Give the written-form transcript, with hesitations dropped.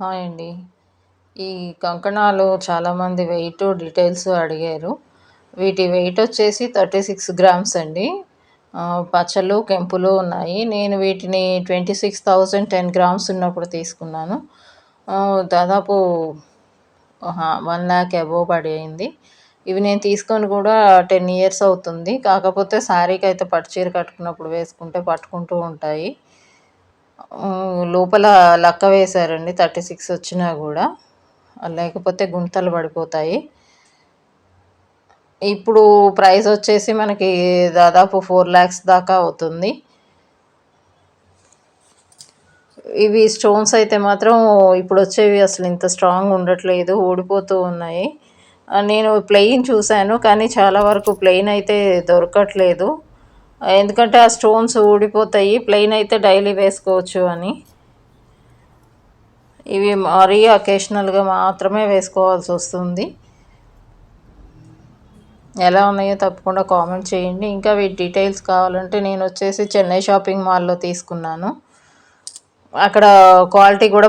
Hi అండి. ఈ కంకణాలు చాలామంది వెయిట్, డీటెయిల్స్ అడిగారు. వీటి వెయిట్ వచ్చేసి 36 గ్రామ్స్ అండి. పచ్చలు, కెంపులు ఉన్నాయి. నేను వీటిని 26,000 10 గ్రామ్స్ ఉన్నప్పుడు తీసుకున్నాను. దాదాపు 1,00,000 అబోవ్ పడింది. ఇవి నేను తీసుకొని కూడా 10 ఇయర్స్ అవుతుంది. కాకపోతే శారీకైతే పట్టు చీర కట్టుకున్నప్పుడు వేసుకుంటే పట్టుకుంటూ ఉంటాయి. లోపల లక్క వేశారండి 36 వచ్చినా గూడా. లేకపోతే గుంతలు పడిపోతాయి. ఇప్పుడు ప్రైస్ వచ్చేసి మనకి దాదాపు 4,00,000 దాకా అవుతుంది. ఇవి స్టోన్స్ అయితే మాత్రం ఇప్పుడు వచ్చేవి అసలు ఇంత స్ట్రాంగ్ ఉండట్లేదు, ఊడిపోతూ ఉన్నాయి. నేను ప్లెయిన్ చూశాను కానీ చాలా వరకు ప్లెయిన్ అయితే దొరకట్లేదు. ఎందుకంటే ఆ స్టోన్స్ ఊడిపోతాయి. ప్లెయిన్ అయితే డైలీ వేసుకోవచ్చు అని. ఇవి మరీ అకేషనల్గా మాత్రమే వేసుకోవాల్సి వస్తుంది. ఎలా ఉన్నాయో తప్పకుండా కామెంట్ చేయండి. ఇంకా వీటి డీటెయిల్స్ కావాలంటే నేను వచ్చేసి చెన్నై షాపింగ్ మాల్లో తీసుకున్నాను. అక్కడ క్వాలిటీ కూడా